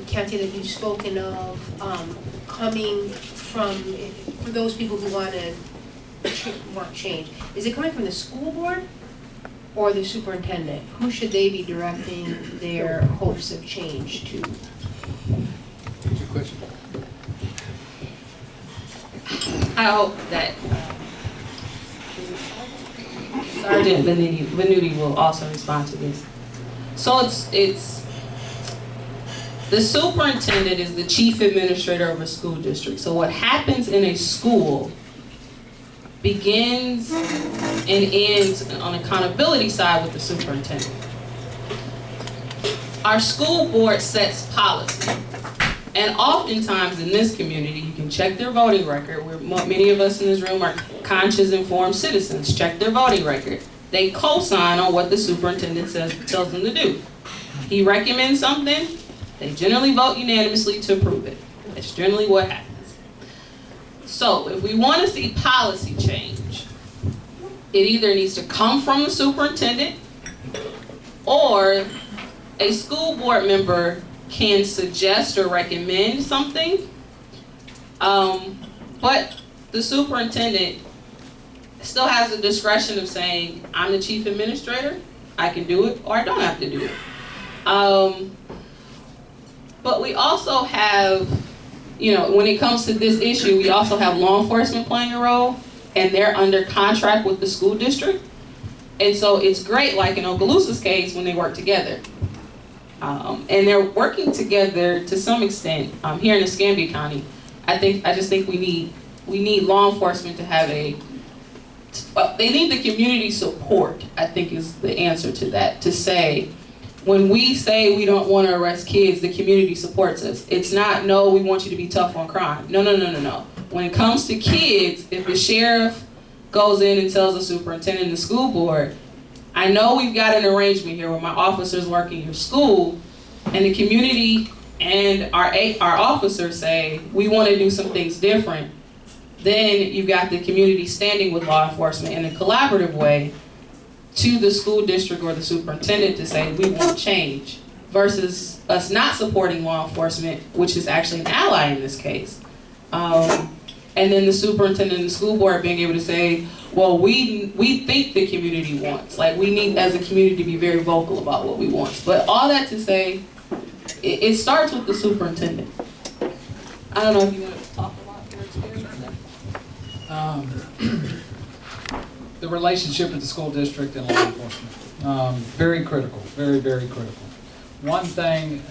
County, that you've spoken of coming from, for those people who want change, is it coming from the school board or the superintendent? Who should they be directing their hopes of change to? What's your question? I hope that Sergeant Venuti will also respond to this. So it's the superintendent is the chief administrator of a school district. So what happens in a school begins and ends on accountability side with the superintendent. Our school board sets policy. And oftentimes in this community, you can check their voting record. Many of us in this room are conscious, informed citizens. Check their voting record. They co-sign on what the superintendent tells them to do. He recommends something, they generally vote unanimously to approve it. That's generally what happens. So if we want to see policy change, it either needs to come from the superintendent or a school board member can suggest or recommend something, but the superintendent still has the discretion of saying, I'm the chief administrator, I can do it, or I don't have to do it. But we also have, when it comes to this issue, we also have law enforcement playing a role, and they're under contract with the school district. And so it's great, like in Okaloosa's case, when they work together. And they're working together to some extent here in Escambia County. I just think we need law enforcement to have they need the community support, I think is the answer to that. To say, when we say we don't want to arrest kids, the community supports us. It's not, no, we want you to be tough on crime. No. When it comes to kids, if the sheriff goes in and tells the superintendent and the school board, I know we've got an arrangement here where my officers work in your school, and the community and our officers say, we want to do some things different, then you've got the community standing with law enforcement in a collaborative way to the school district or the superintendent to say, we want change, versus us not supporting law enforcement, which is actually an ally in this case. And then the superintendent and the school board being able to say, well, we think the community wants. Like, we need, as a community, to be very vocal about what we want. But all that to say, it starts with the superintendent. I don't know if you want to talk about your experience. The relationship with the school district and law enforcement. Very critical, very, very critical. One thing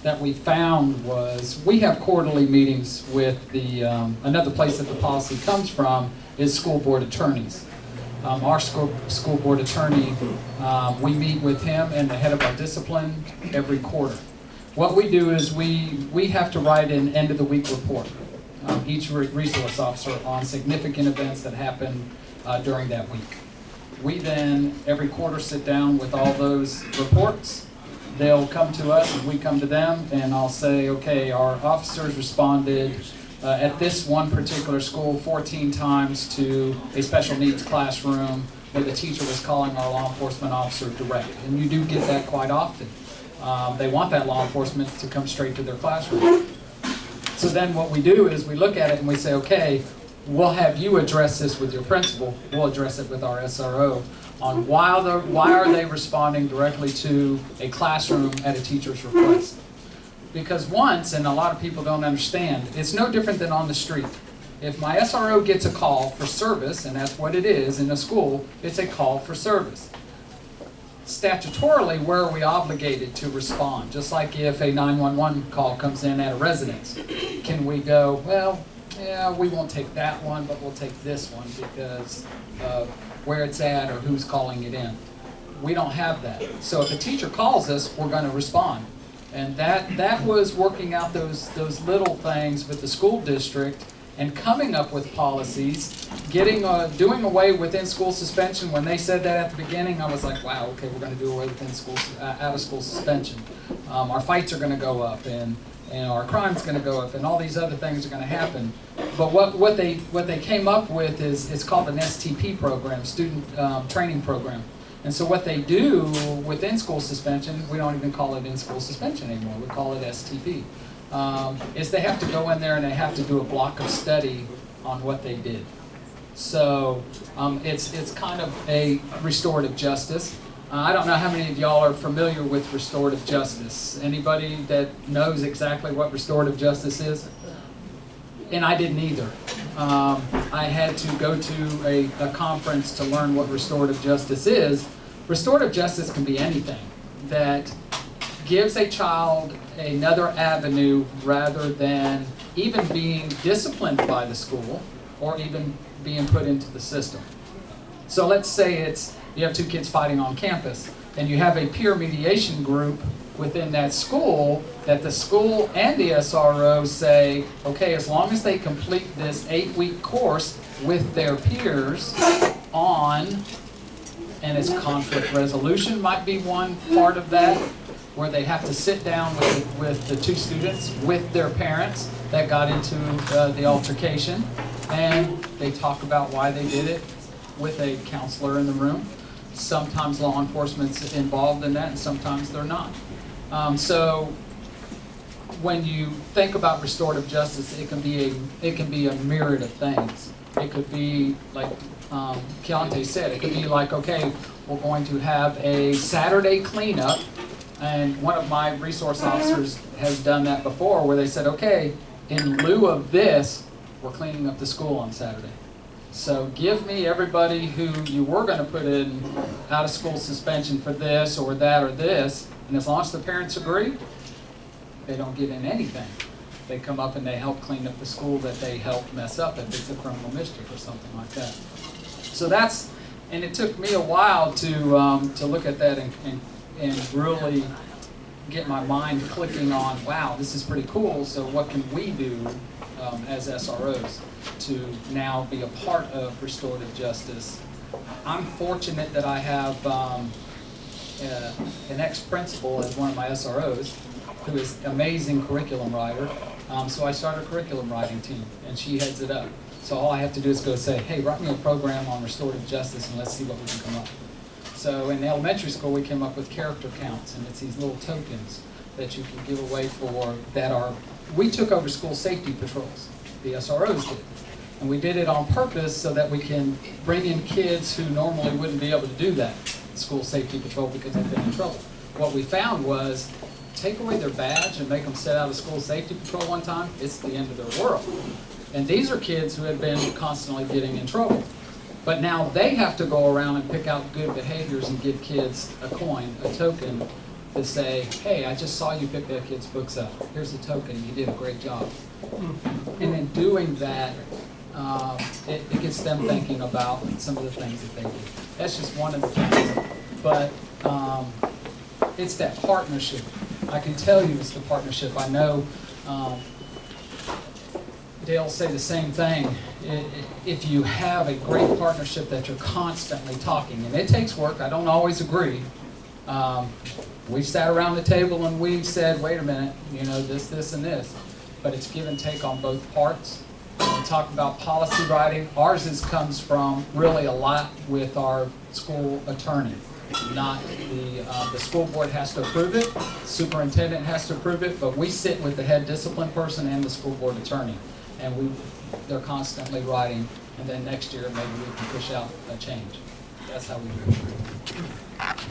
that we found was we have quarterly meetings with the, another place that the policy comes from is school board attorneys. Our school board attorney, we meet with him and the head of our discipline every quarter. What we do is we have to write an end of the week report, each resource officer, on significant events that happen during that week. We then every quarter sit down with all those reports. They'll come to us and we come to them, and I'll say, okay, our officers responded at this one particular school 14 times to a special needs classroom where the teacher was calling our law enforcement officer direct. And you do get that quite often. They want that law enforcement to come straight to their classroom. So then what we do is we look at it and we say, okay, we'll have you address this with your principal. We'll address it with our SRO on why are they responding directly to a classroom at a teacher's request. Because once, and a lot of people don't understand, it's no different than on the street. If my SRO gets a call for service, and that's what it is in a school, it's a call for service. Statutorily, where are we obligated to respond? Just like if a 911 call comes in at a residence, can we go, well, yeah, we won't take that one, but we'll take this one because of where it's at or who's calling it in. We don't have that. So if a teacher calls us, we're going to respond. And that was working out those little things with the school district and coming up with policies, doing away with in-school suspension. When they said that at the beginning, I was like, wow, okay, we're going to do away with out-of-school suspension. Our fights are going to go up, and our crime's going to go up, and all these other things are going to happen. But what they came up with is, it's called an STP program, student training program. And so what they do with in-school suspension, we don't even call it in-school suspension anymore, we call it STP, is they have to go in there and they have to do a block of study on what they did. So it's kind of a restorative justice. I don't know how many of y'all are familiar with restorative justice. Anybody that knows exactly what restorative justice is? And I didn't either. I had to go to a conference to learn what restorative justice is. Restorative justice can be anything that gives a child another avenue rather than even being disciplined by the school or even being put into the system. So let's say you have two kids fighting on campus and you have a peer mediation group within that school that the school and the SRO say, okay, as long as they complete this 8-week course with their peers on, and it's conflict resolution might be one part of that, where they have to sit down with the two students, with their parents that got into the altercation, and they talk about why they did it with a counselor in the room. Sometimes law enforcement's involved in that, and sometimes they're not. So when you think about restorative justice, it can be a myriad of things. It could be like Keontae said. It could be like, okay, we're going to have a Saturday cleanup, and one of my resource officers has done that before, where they said, okay, in lieu of this, we're cleaning up the school on Saturday. So give me everybody who you were going to put in out of school suspension for this or that or this, and as long as the parents agree, they don't get in anything. They come up and they help clean up the school that they helped mess up if it's a criminal mischief or something like that. So and it took me a while to look at that and really get my mind clicking on, wow, this is pretty cool, so what can we do as SROs to now be a part of restorative justice? I'm fortunate that I have an ex-principal as one of my SROs who is an amazing curriculum writer. So I started a curriculum writing team, and she heads it up. So all I have to do is go say, hey, write me a program on restorative justice and let's see what we can come up with. So in elementary school, we came up with character counts, and it's these little tokens that you can give away we took over school safety patrols, the SROs did. And we did it on purpose so that we can bring in kids who normally wouldn't be able to do that, school safety patrol, because they've been in trouble. What we found was, take away their badge and make them sit out of school safety patrol one time, it's the end of their world. And these are kids who had been constantly getting in trouble. But now they have to go around and pick out good behaviors and give kids a coin, a token, to say, hey, I just saw you pick that kid's books up. Here's a token, you did a great job. And in doing that, it gets them thinking about some of the things that they do. That's just one of the things. But it's that partnership. I can tell you it's the partnership. I know Dale say the same thing. If you have a great partnership that you're constantly talking, and it takes work, I don't always agree. We've sat around the table and we've said, wait a minute, this, and this. But it's give and take on both parts. When we talk about policy writing, ours comes from really a lot with our school attorney. Not the school board has to approve it, superintendent has to approve it, but we sit with the head discipline person and the school board attorney. And they're constantly writing, and then next year maybe we can push out a change. That's how we do it.